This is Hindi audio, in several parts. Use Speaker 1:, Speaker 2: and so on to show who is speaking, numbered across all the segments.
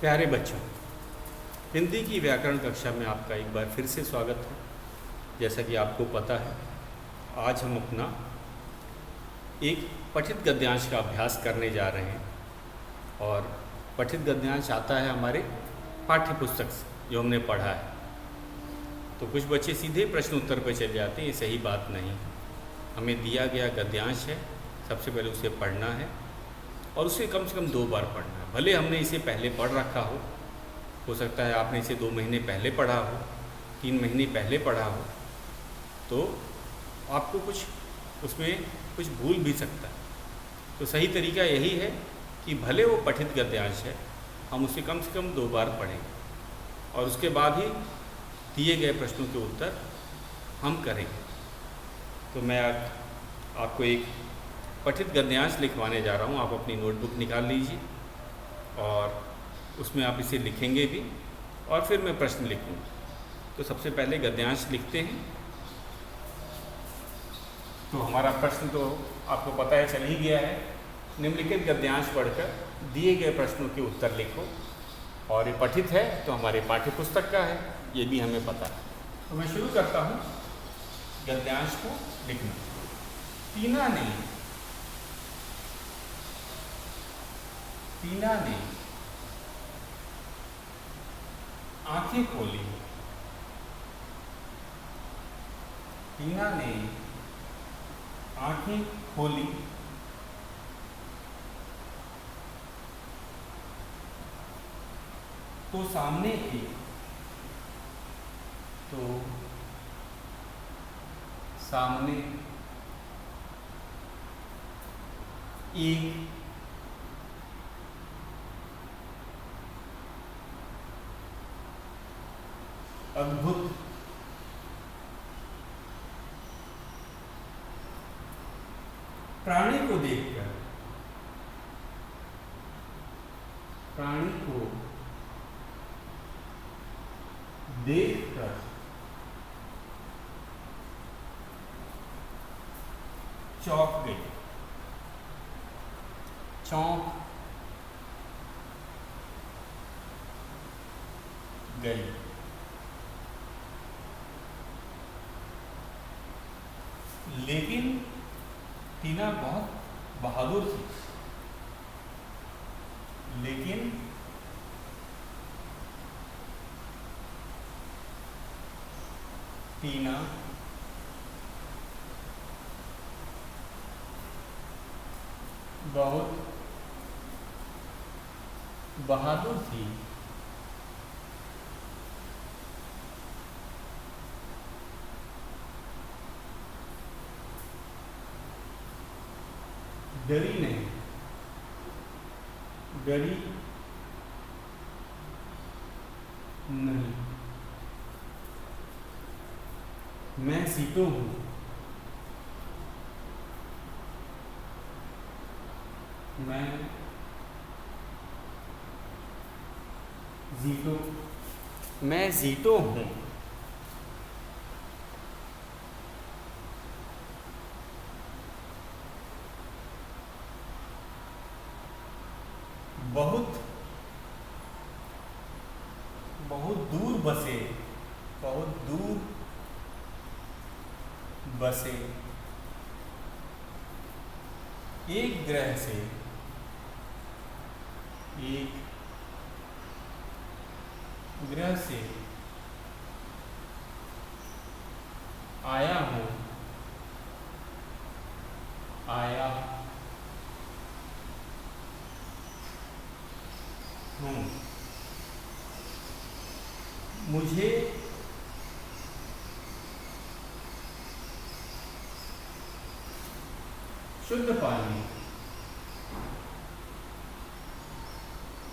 Speaker 1: प्यारे बच्चों, हिंदी की व्याकरण कक्षा में आपका एक बार फिर से स्वागत है। जैसा कि आपको पता है, आज हम अपना एक पठित गद्यांश का अभ्यास करने जा रहे हैं और पठित गद्यांश आता है हमारे पाठ्य पुस्तक से, जो हमने पढ़ा है। तो कुछ बच्चे सीधे प्रश्न उत्तर पर चले जाते हैं, ये सही बात नहीं है। हमें दिया गया गद्यांश है, सबसे पहले उसे पढ़ना है और उसे कम से कम 2 बार पढ़ना है। भले हमने इसे पहले पढ़ रखा हो सकता है आपने इसे 2 महीने पहले पढ़ा हो, 3 महीने पहले पढ़ा हो, तो आपको उसमें कुछ भूल भी सकता है। तो सही तरीका यही है कि भले वो पठित गद्यांश है, हम उसे कम से कम 2 बार पढ़ेंगे और उसके बाद ही दिए गए प्रश्नों के उत्तर हम करेंगे। तो मैं आपको एक पठित गद्यांश लिखवाने जा रहा हूँ। आप अपनी नोटबुक निकाल लीजिए और उसमें आप इसे लिखेंगे भी और फिर मैं प्रश्न लिखूँगा। तो सबसे पहले गद्यांश लिखते हैं। तो हमारा प्रश्न तो आपको पता है, चल ही गया है। निम्नलिखित गद्यांश पढ़कर दिए गए प्रश्नों के उत्तर लिखो। और ये पठित है तो हमारे पाठ्य पुस्तक का है, ये भी हमें पता है। तो मैं शुरू करता हूँ गद्यांश को लिखना। टीना ने आंखें खोली। टीना ने आंखें खोली तो सामने एक अद्भुत प्राणी को देखकर चौंक गई। लेकिन टीना बहुत बहादुर थी। टीना बहुत बहादुर थी। डरी नहीं। मैं जीतो हूँ। मैं जीतो हूँ। बहुत दूर बसे एक ग्रह से आया हूँ।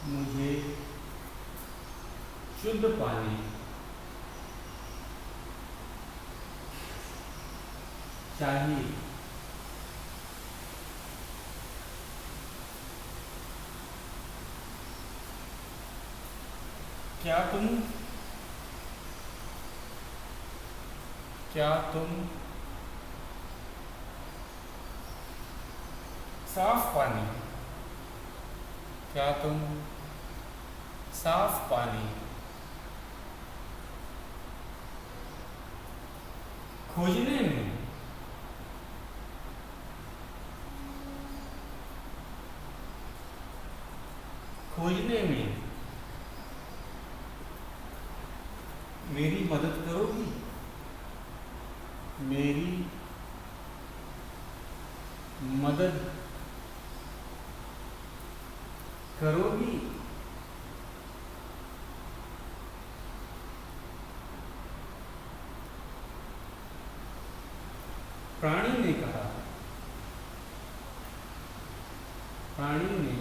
Speaker 1: मुझे शुद्ध पानी चाहिए। क्या तुम साफ साफ पानी खोजने में मेरी मदद करोगी? मेरी मदद करोगी? प्राणी ने कहा, प्राणी ने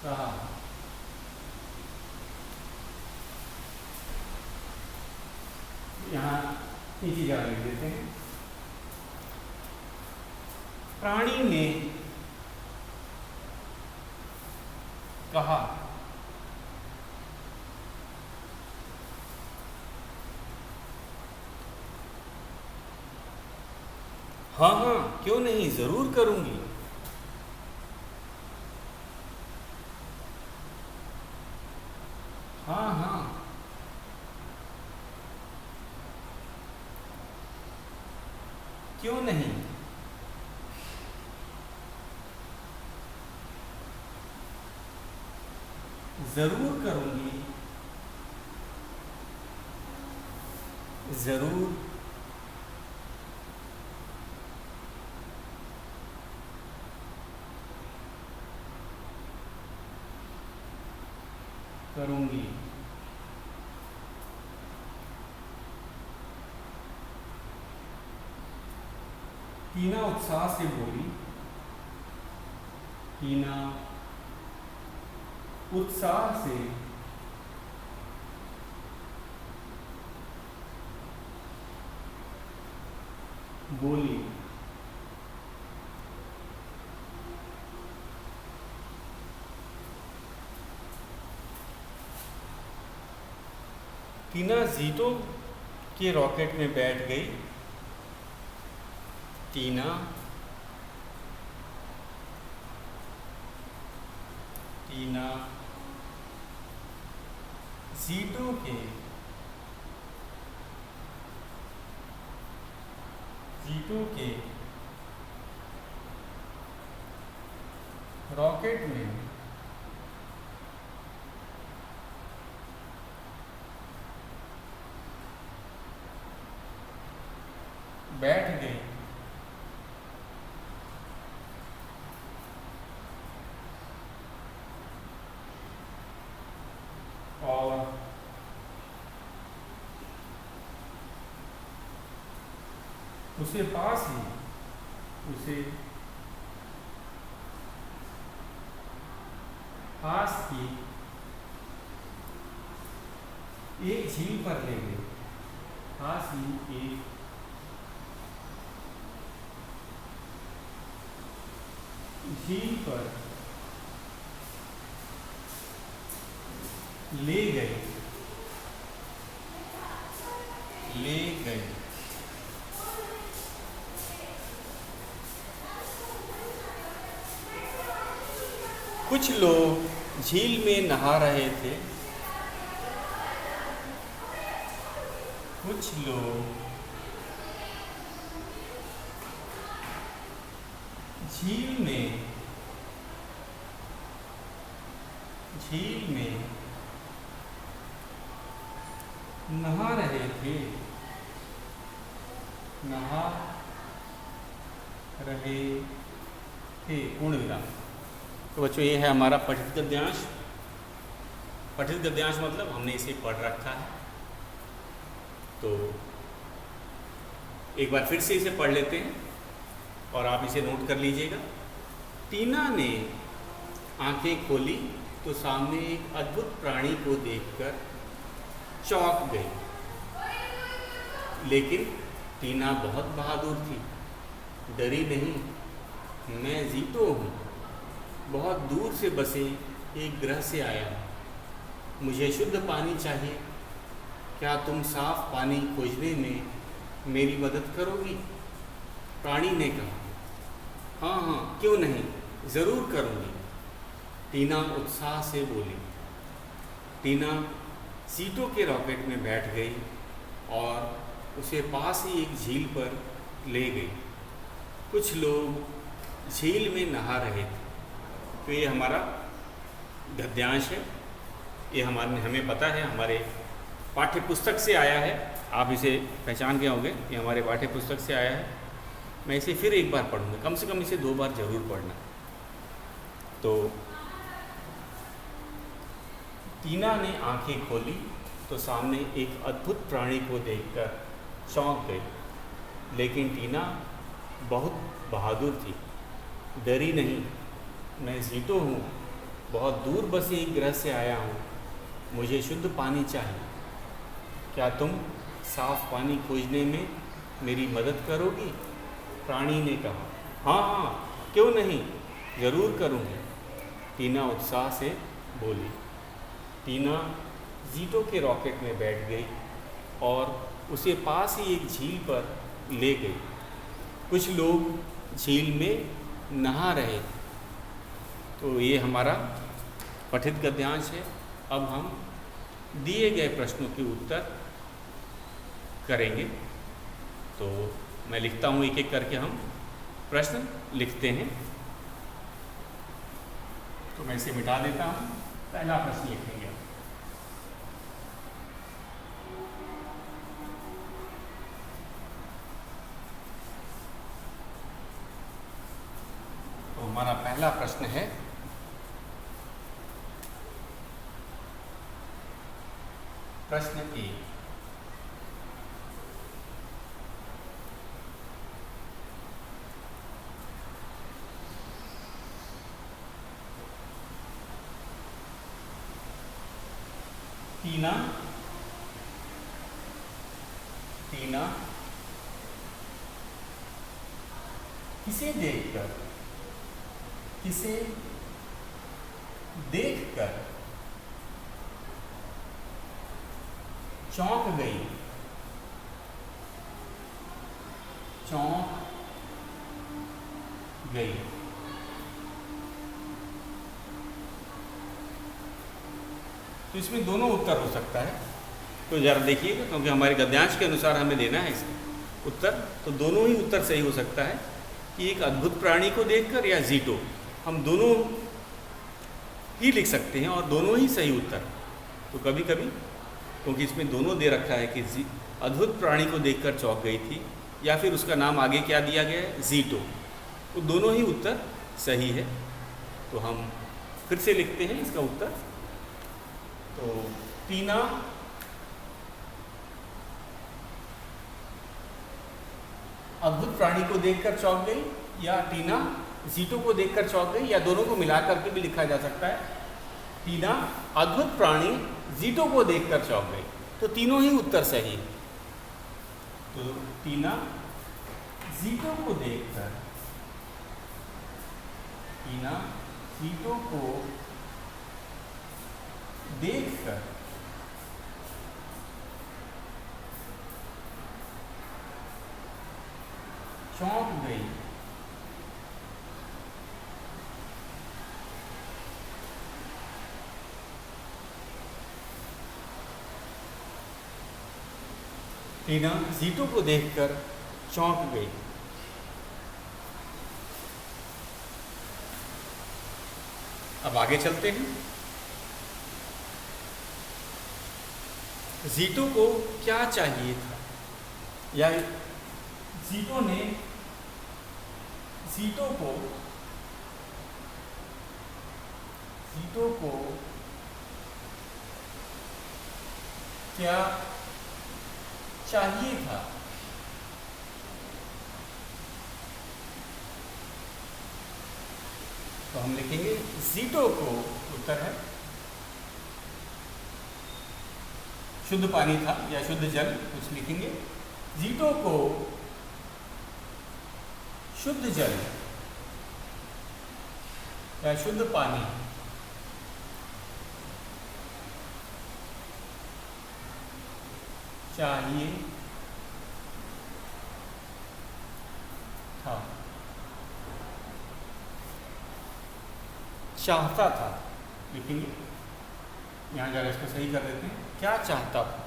Speaker 1: कहा। यहाँ नीचे जगह लिख देते हैं। प्राणी ने कहा, हाँ हाँ क्यों नहीं, जरूर करूंगी। हाँ हाँ क्यों नहीं, जरूर करूंगी, जरूर करूंगी। टीना उत्साह से बोली, टीना उत्साह से बोली। टीना जीटो के रॉकेट में बैठ गई। टीना जीटो के रॉकेट में बैठ गई। और उसे पास की एक झील पर ले गई। पास ही एक झील पर ले गए। कुछ लोग झील में नहा रहे थे। कुछ लोग झील में नहा रहे थे। पूर्ण विराम। तो बच्चों ये है हमारा पठित गद्यांश। पठित गद्यांश मतलब हमने इसे पढ़ रखा है। तो एक बार फिर से इसे पढ़ लेते हैं और आप इसे नोट कर लीजिएगा। टीना ने आंखें खोली तो सामने एक अद्भुत प्राणी को देखकर चौंक गई। लेकिन टीना बहुत बहादुर थी, डरी नहीं। मैं जीतो हूँ, बहुत दूर से बसे एक ग्रह से आया हूँ। मुझे शुद्ध पानी चाहिए। क्या तुम साफ पानी खोजने में मेरी मदद करोगी? प्राणी ने कहा, हाँ हाँ क्यों नहीं, ज़रूर करूँगी। टीना उत्साह से बोली। टीना सीटों के रॉकेट में बैठ गई और उसे पास ही एक झील पर ले गई। कुछ लोग झील में नहा रहे थे। तो ये हमारा गद्यांश है। ये हमें पता है, हमारे पाठ्य पुस्तक से आया है। आप इसे पहचान गए होंगे, ये हमारे पाठ्य पुस्तक से आया है। मैं इसे फिर एक बार पढ़ूँगा, कम से कम इसे 2 बार जरूर पढ़ना। तो टीना ने आंखें खोली तो सामने एक अद्भुत प्राणी को देखकर चौंक गई। लेकिन टीना बहुत बहादुर थी। डरी नहीं, मैं ज़ीटो हूँ, बहुत दूर बसे एक ग्रह से आया हूँ, मुझे शुद्ध पानी चाहिए। क्या तुम साफ पानी खोजने में मेरी मदद करोगी? प्राणी ने कहा। हाँ हाँ, क्यों नहीं, ज़रूर करूँगी, टीना उत्साह से बोली। टीना ज़ीटो के रॉकेट में बैठ गई और उसे पास ही एक झील पर ले गई। कुछ लोग झील में नहा रहे थे। तो ये हमारा पठित गद्यांश है। अब हम दिए गए प्रश्नों के उत्तर करेंगे। तो मैं लिखता हूँ, एक एक करके हम प्रश्न लिखते हैं। तो मैं इसे मिटा देता हूँ। पहला प्रश्न लिखेंगे। तो हमारा पहला प्रश्न है, प्रश्न 1, टीना किसे देखकर चौंक गई। तो इसमें दोनों उत्तर हो सकता है। तो जरा देखिएगा, क्योंकि हमारे गद्यांश के अनुसार हमें देना है इसका उत्तर। तो दोनों ही उत्तर सही हो सकता है कि एक अद्भुत प्राणी को देखकर या ज़ीटो, हम दोनों ही लिख सकते हैं और दोनों ही सही उत्तर। तो कभी कभी, क्योंकि इसमें दोनों दे रखा है कि अद्भुत प्राणी को देखकर चौंक गई थी, या फिर उसका नाम आगे क्या दिया गया है, ज़ीटो, तो दोनों ही उत्तर सही है। तो हम फिर से लिखते हैं इसका उत्तर। तो टीना अद्भुत प्राणी को देखकर चौंक गई, या टीना ज़ीटो को देखकर चौंक गई, या दोनों को मिलाकर के भी लिखा जा सकता है। टीना अद्भुत प्राणी ज़ीटो को देखकर चौंक गई। तो तीनों ही उत्तर सही है। तो टीना ज़ीटो को देखकर चौंक गई। टीना ज़ीटो को देखकर चौंक गई। अब आगे चलते हैं। ज़ीटो को क्या चाहिए था, या ज़ीटो को क्या चाहिए था? तो हम लिखेंगे ज़ीटो को, उत्तर है शुद्ध पानी था या शुद्ध जल, कुछ लिखेंगे। ज़ीटो को शुद्ध जल या शुद्ध पानी चाहिए था। चाहता था, लिखेंगे यहाँ जरा इसको सही कर देते हैं। क्या चाहता था?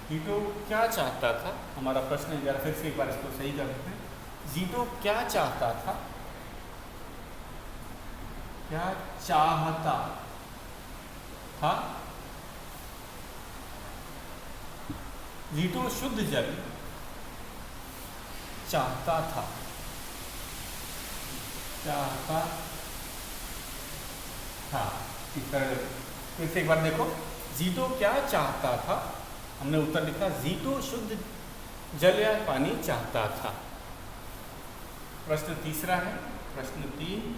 Speaker 1: जीतो क्या चाहता था, हमारा प्रश्न है। जरा फिर से एक बार इसको सही कर देते हैं। जीतो क्या चाहता था? क्या चाहता था? जीतो शुद्ध जल चाहता था। चाहता था, इस तरह फिर से एक बार देखो। जीतो क्या चाहता था, हमने उत्तर लिखा जीतो शुद्ध जल या पानी चाहता था। प्रश्न तीसरा है, प्रश्न 3।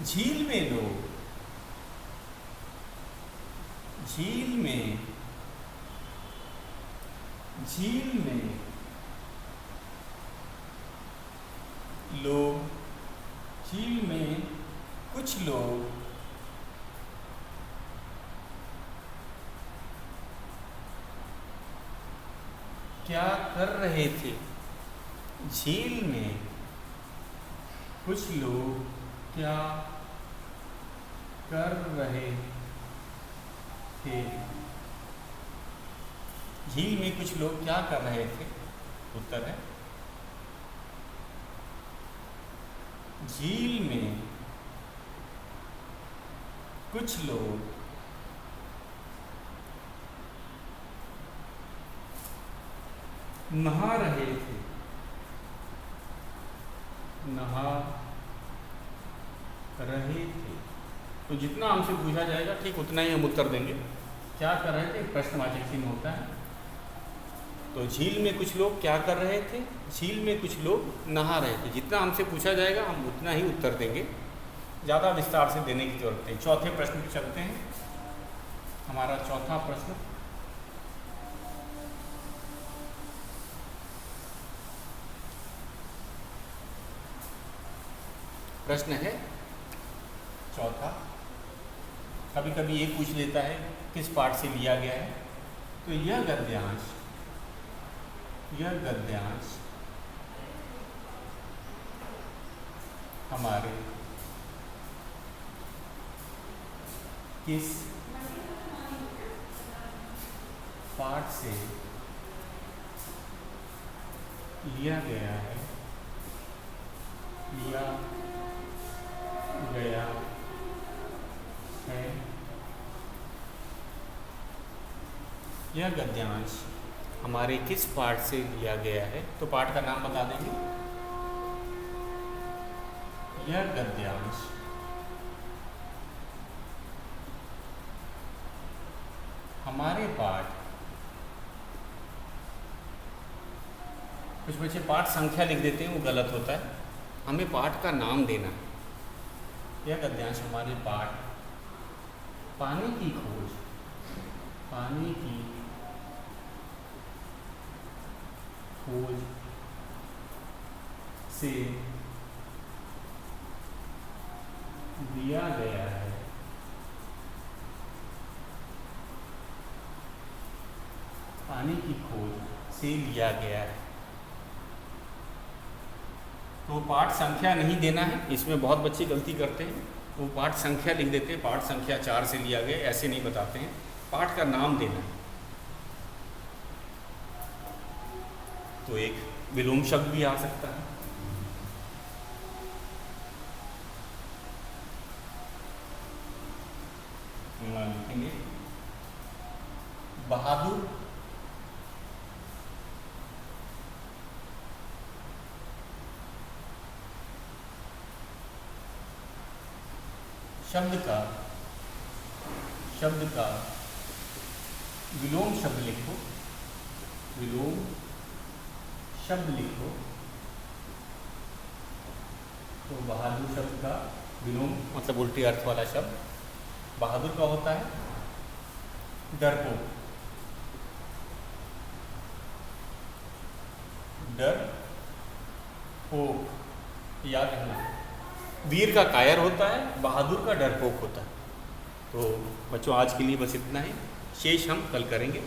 Speaker 1: झील में लोग झील में कुछ लोग क्या कर रहे थे? झील में कुछ लोग क्या कर रहे थे? झील में कुछ लोग क्या कर रहे थे? उत्तर है झील में कुछ लोग नहा रहे थे। नहा रहे थे। तो जितना हमसे पूछा जाएगा ठीक उतना ही हम उत्तर देंगे। क्या कर रहे थे, प्रश्नवाचक चिन्ह होता है। तो झील में कुछ लोग क्या कर रहे थे? झील में कुछ लोग नहा रहे थे। जितना हमसे पूछा जाएगा हम उतना ही उत्तर देंगे, ज़्यादा विस्तार से देने की जरूरत नहीं। चौथे प्रश्न पे चलते हैं। हमारा चौथा प्रश्न, प्रश्न है चौथा। कभी कभी ये पूछ लेता है किस पाठ से लिया गया है। तो यह गद्यांश हमारे किस पाठ से लिया गया है? यह गद्यांश हमारे किस पाठ से लिया गया है? तो पाठ का नाम बता देंगे। यह गद्यांश हमारे पाठ, कुछ बच्चे पाठ संख्या लिख देते हैं, वो गलत होता है। हमें पाठ का नाम देना है। यह गद्यांश हमारे पाठ पानी की खोज से दिया गया है। पानी की खोज से लिया गया है। तो पाठ संख्या नहीं देना है, इसमें बहुत बच्चे गलती करते हैं। वो पाठ संख्या लिख देते हैं, पाठ संख्या 4 से लिया गया, ऐसे नहीं बताते हैं। पाठ का नाम देना है। तो एक विलोम शब्द भी आ सकता है। लिखेंगे बहादुर शब्द का विलोम शब्द लिखो। विलोम शब्द लिखो। तो बहादुर शब्द का विलोम मतलब उल्टी अर्थ वाला शब्द बहादुर का होता है डरपोक। डरपोक याद रखना। वीर का कायर होता है, बहादुर का डरपोक होता है। तो बच्चों आज के लिए बस इतना ही, शेष हम कल करेंगे।